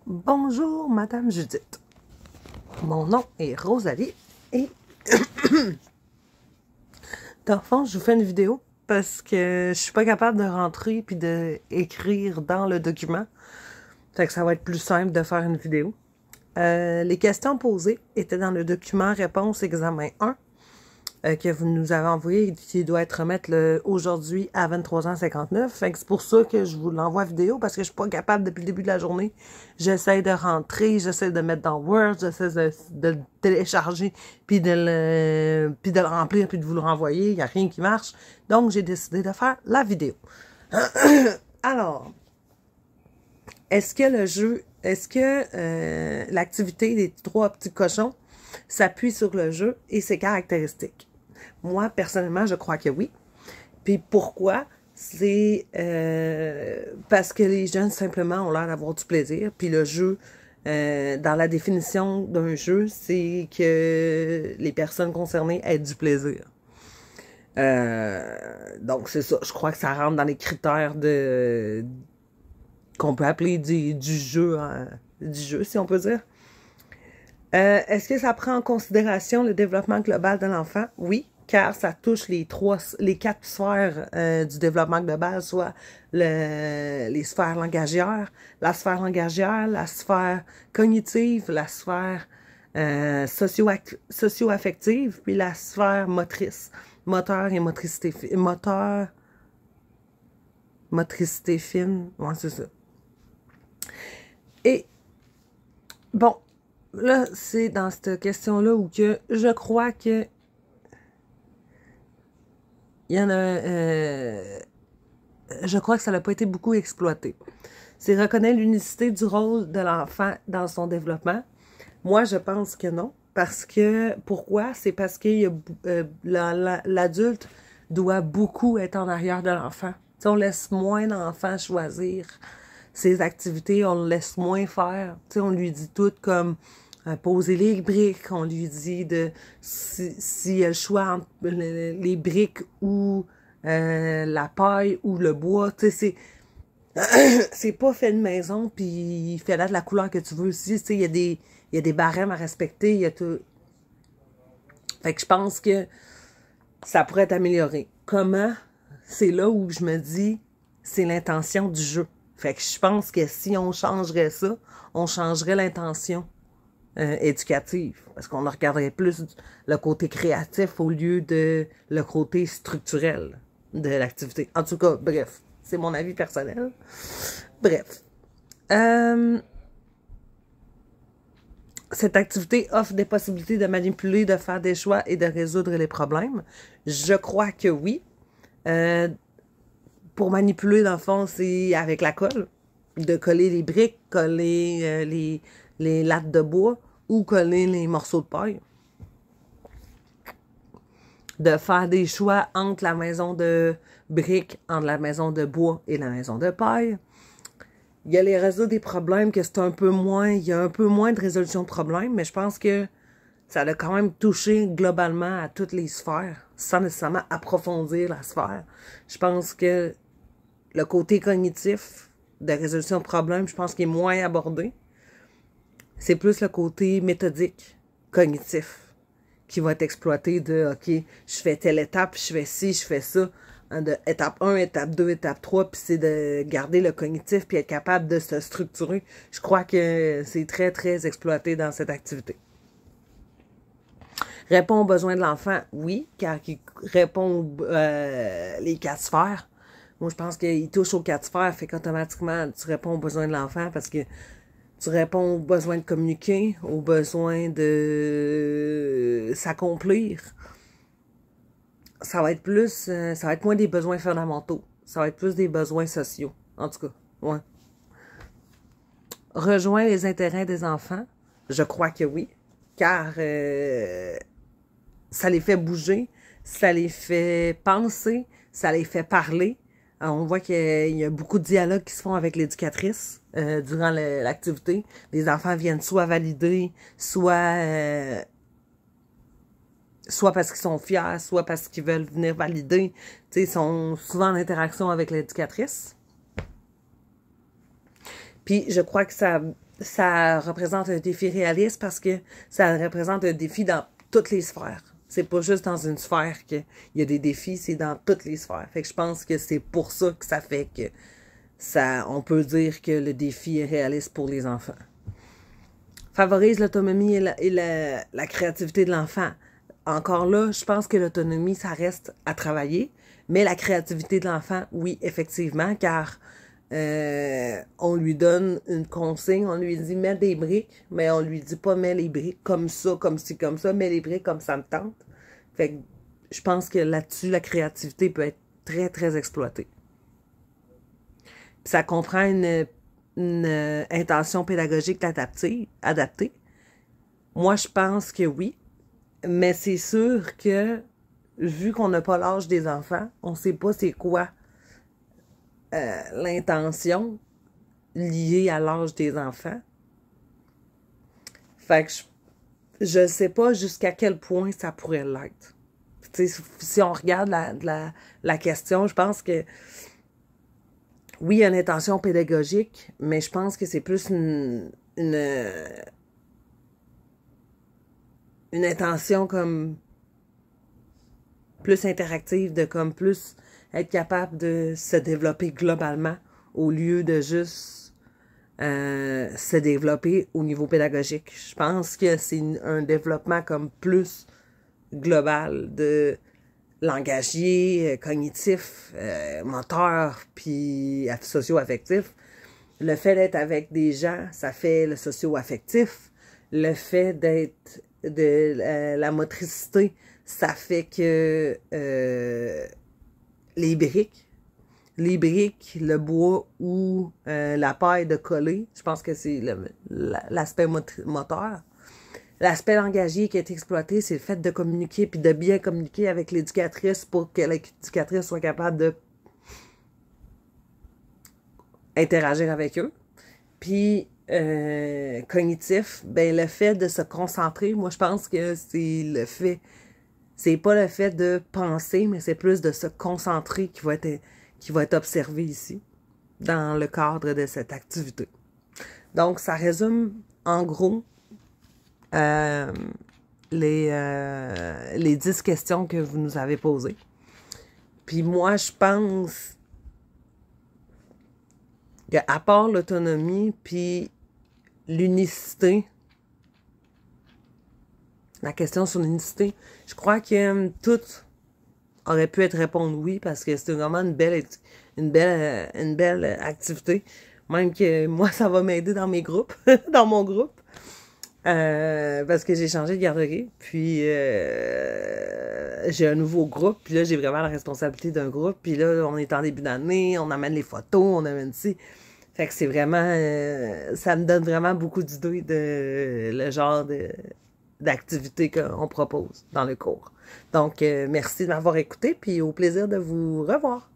Bonjour, Madame Judith. Mon nom est Rosalie et dans le fond, je vous fais une vidéo parce que je suis pas capable de rentrer puis d'écrire dans le document. Fait que ça va être plus simple de faire une vidéo. Les questions posées étaient dans le document réponse examen 1 que vous nous avez envoyé et qui doit être remettre aujourd'hui à 23h59. Fait que c'est pour ça que je vous l'envoie vidéo parce que je suis pas capable depuis le début de la journée. J'essaie de rentrer, j'essaie de mettre dans Word, j'essaie de le télécharger puis de le remplir puis de vous le renvoyer. Il n'y a rien qui marche. Donc, j'ai décidé de faire la vidéo. Alors, est-ce que l'activité des 3 petits cochons s'appuie sur le jeu et ses caractéristiques? Moi, personnellement, je crois que oui. Puis pourquoi? C'est parce que les jeunes, simplement, ont l'air d'avoir du plaisir. Puis le jeu, dans la définition d'un jeu, c'est que les personnes concernées aient du plaisir. Donc, c'est ça. Je crois que ça rentre dans les critères qu'on peut appeler du jeu, si on peut dire. Est-ce que ça prend en considération le développement global de l'enfant? Oui, car ça touche les 4 sphères du développement global, soit les sphères langagières, la sphère cognitive, la sphère socio-affective, puis la sphère motrice, moteur et motricité fine, ouais, c'est ça. Et, bon, là, c'est dans cette question-là où que je crois que il y en a... je crois que ça n'a pas été beaucoup exploité. C'est reconnaître l'unicité du rôle de l'enfant dans son développement. Moi, je pense que non. Parce que, pourquoi? C'est parce que l'adulte doit beaucoup être en arrière de l'enfant. Tu sais, on laisse moins l'enfant choisir ses activités, on le laisse moins faire. Tu sais, on lui dit tout comme poser les briques, on lui dit de si elle choix entre les briques ou la paille ou le bois, tu sais, c'est pas fait de maison, puis fais-la de la couleur que tu veux aussi, tu sais, il y a des barèmes à respecter, il y a tout. Fait que je pense que ça pourrait être amélioré. Comment? C'est là où je me dis, c'est l'intention du jeu. Fait que je pense que si on changerait ça, on changerait l'intention éducative. Parce qu'on regarderait plus le côté créatif au lieu de le côté structurel de l'activité. En tout cas, bref, c'est mon avis personnel. Bref. Cette activité offre des possibilités de manipuler, de faire des choix et de résoudre les problèmes. Je crois que oui. Pour manipuler, dans le fond, c'est avec la colle. De coller les briques, coller les lattes de bois ou coller les morceaux de paille. De faire des choix entre la maison de briques, entre la maison de bois et la maison de paille. Il y a les résoudre des problèmes que c'est un peu moins, il y a un peu moins de résolution de problèmes, mais je pense que ça a quand même touché globalement à toutes les sphères, sans nécessairement approfondir la sphère. Je pense que le côté cognitif de résolution de problèmes, je pense qu'il est moins abordé. C'est plus le côté méthodique, cognitif, qui va être exploité de, OK, je fais telle étape, je fais ci, je fais ça, de étape 1, étape 2, étape 3, puis c'est de garder le cognitif, puis être capable de se structurer. Je crois que c'est très, très exploité dans cette activité. Répond aux besoins de l'enfant, oui, car il répond les 4 sphères. Moi, je pense qu'il touche aux 4 sphères, fait qu'automatiquement, tu réponds aux besoins de l'enfant parce que tu réponds aux besoins de communiquer, aux besoins de s'accomplir. Ça va être plus, ça va être moins des besoins fondamentaux. Ça va être plus des besoins sociaux. En tout cas, ouais. Rejoindre les intérêts des enfants, je crois que oui, car ça les fait bouger, ça les fait penser, ça les fait parler. Alors, on voit qu'il y a beaucoup de dialogues qui se font avec l'éducatrice durant l'activité. Les enfants viennent soit valider, soit parce qu'ils sont fiers, soit parce qu'ils veulent venir valider. Tu sais, ils sont souvent en interaction avec l'éducatrice. Puis, je crois que ça ça représente un défi réaliste parce que ça représente un défi dans toutes les sphères. C'est pas juste dans une sphère qu'il y a des défis, c'est dans toutes les sphères. Fait que je pense que c'est pour ça que ça fait que on peut dire que le défi est réaliste pour les enfants. Favorise l'autonomie et la créativité de l'enfant. Encore là, je pense que l'autonomie, ça reste à travailler, mais la créativité de l'enfant, oui, effectivement, car on lui donne une consigne, on lui dit mets des briques, mais on lui dit pas mets les briques comme ça, comme ci, comme ça, mets les briques comme ça me tente. Fait que je pense que là-dessus, la créativité peut être très, très exploitée. Puis ça comprend une intention pédagogique adaptée. Moi, je pense que oui, mais c'est sûr que, vu qu'on n'a pas l'âge des enfants, on sait pas c'est quoi l'intention liée à l'âge des enfants. Fait que je sais pas jusqu'à quel point ça pourrait l'être. Si on regarde la question, je pense que oui, il y a une intention pédagogique, mais je pense que c'est plus une intention comme plus interactive, de comme plus être capable de se développer globalement au lieu de juste se développer au niveau pédagogique. Je pense que c'est un développement comme plus global de langagier, cognitif, moteur, puis socio-affectif. Le fait d'être avec des gens, ça fait le socio-affectif. Le fait d'être de la motricité, ça fait que les briques, le bois ou la paille de coller, je pense que c'est l'aspect moteur. L'aspect langagier qui est exploité, c'est le fait de communiquer puis de bien communiquer avec l'éducatrice pour que l'éducatrice soit capable de interagir avec eux. Puis cognitif, ben le fait de se concentrer, moi je pense que c'est pas le fait de penser, mais c'est plus de se concentrer qui va être observé ici dans le cadre de cette activité. Donc ça résume en gros les 10 questions que vous nous avez posées. Puis moi, je pense qu'à part l'autonomie puis l'unicité, la question sur l'unicité, je crois que tout aurait pu être répondu oui parce que c'est vraiment une belle activité. Même que moi, ça va m'aider dans mes groupes, dans mon groupe. Parce que j'ai changé de garderie, puis j'ai un nouveau groupe, puis là j'ai vraiment la responsabilité d'un groupe, puis là on est en début d'année, on amène les photos, on amène ci, fait que c'est vraiment, ça me donne vraiment beaucoup d'idées de le genre d'activité qu'on propose dans le cours. Donc merci de m'avoir écouté, puis au plaisir de vous revoir.